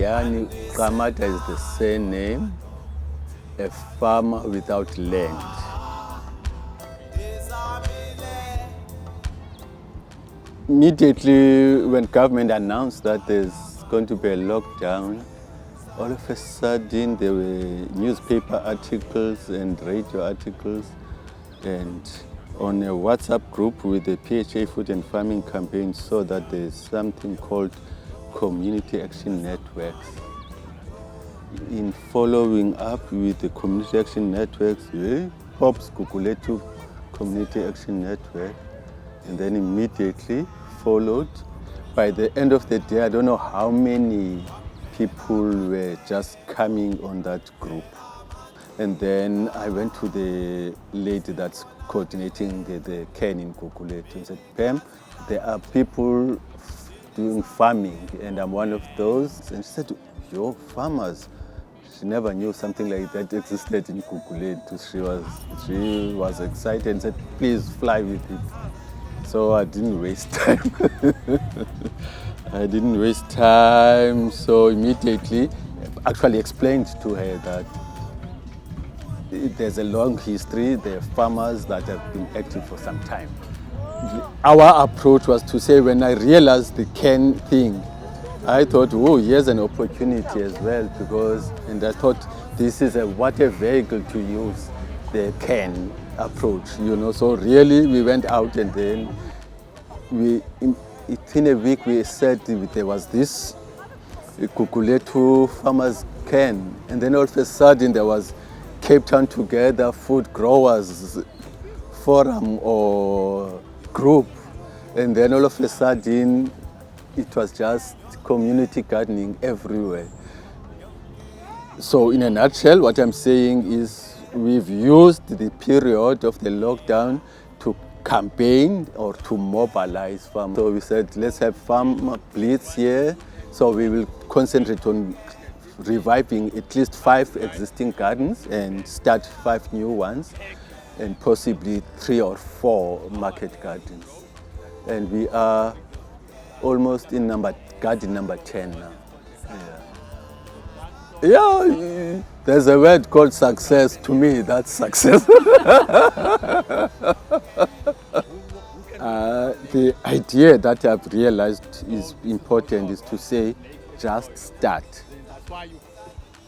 Yani Kamata is the surname, a farmer without land. Immediately when government announced that there's going to be a lockdown, all of a sudden there were newspaper articles and radio articles, and on a WhatsApp group with the PHA Food and Farming Campaign saw that there's something called Community Action Networks. In following up with the Community Action Networks, pops Gugulethu Community Action Network, and then immediately followed. By the end of the day, I don't know how many people were just coming on that group. And then I went to the lady that's coordinating the can in Gugulethu and said, Pam, there are people doing farming and I'm one of those. And she said, yo, farmers. She never knew something like that existed in Gugulethu. She was excited and said, please fly with it. So I didn't waste time. So immediately actually explained to her that there's a long history. There are farmers that have been active for some time. Our approach was to say, when I realized the can thing, I thought, oh, here's an opportunity as well, and I thought this is what a vehicle to use the can approach, So really we went out and then within a week we said there was this Gugulethu farmers can, and then all of a sudden there was Cape Town Together Food Growers Forum or group, and then all of a sudden it was just community gardening everywhere. So in a nutshell, what I'm saying is we've used the period of the lockdown to campaign or to mobilize farmers. So we said, let's have farm blitz here. So we will concentrate on reviving at least 5 existing gardens and start 5 new ones, and possibly 3 or 4 market gardens. And we are almost in garden number 10 now. Yeah, there's a word called success. To me, that's success. The idea that I've realized is important is to say, just start.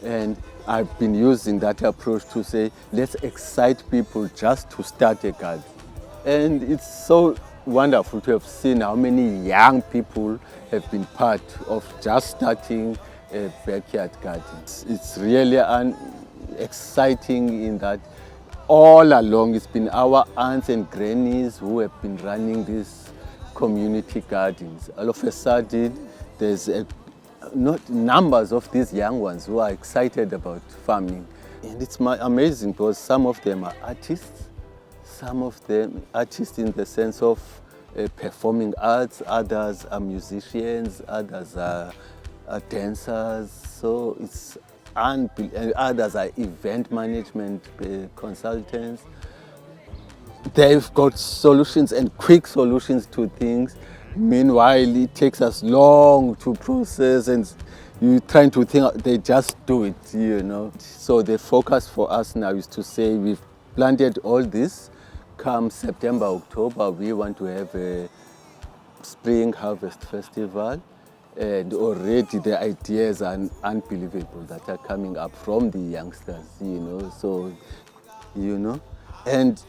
And I've been using that approach to say, let's excite people just to start a garden. And it's so wonderful to have seen how many young people have been part of just starting a backyard garden. It's really exciting in that all along it's been our aunts and grannies who have been running these community gardens. All of a sudden there's not numbers of these young ones who are excited about farming. And it's amazing because some of them are artists, some of them artists in the sense of performing arts, others are musicians, others are dancers, so it's others are event management consultants. They've got solutions and quick solutions to things. Meanwhile, it takes us long to process, and you're trying to think, they just do it, So the focus for us now is to say we've planted all this. Come September, October, we want to have a spring harvest festival, and already the ideas are unbelievable that are coming up from the youngsters, So, and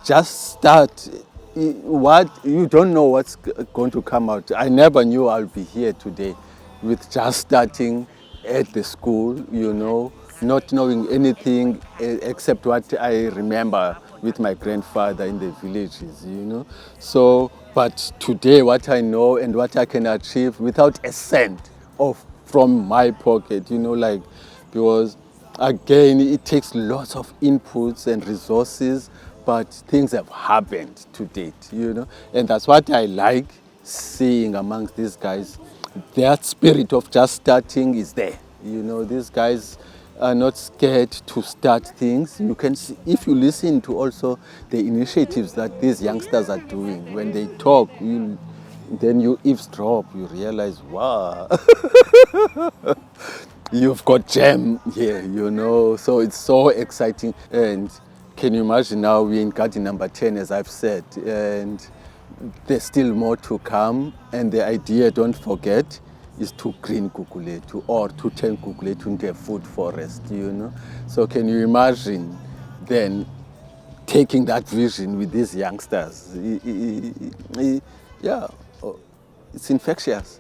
just start. You don't know what's going to come out. I never knew I'll be here today with just starting at the school, not knowing anything except what I remember with my grandfather in the villages, So, but today what I know and what I can achieve without a cent from my pocket, because again, it takes lots of inputs and resources, but things have happened to date, And that's what I like seeing amongst these guys. That spirit of just starting is there. These guys are not scared to start things. You can see, if you listen to also the initiatives that these youngsters are doing, when they talk, then you eavesdrop, you realize, wow. You've got jam here, so it's so exciting. And can you imagine now we're in garden number 10, as I've said, and there's still more to come. And the idea, don't forget, is to green Gugulethu or to turn Gugulethu into a food forest, So can you imagine then taking that vision with these youngsters? Yeah, it's infectious,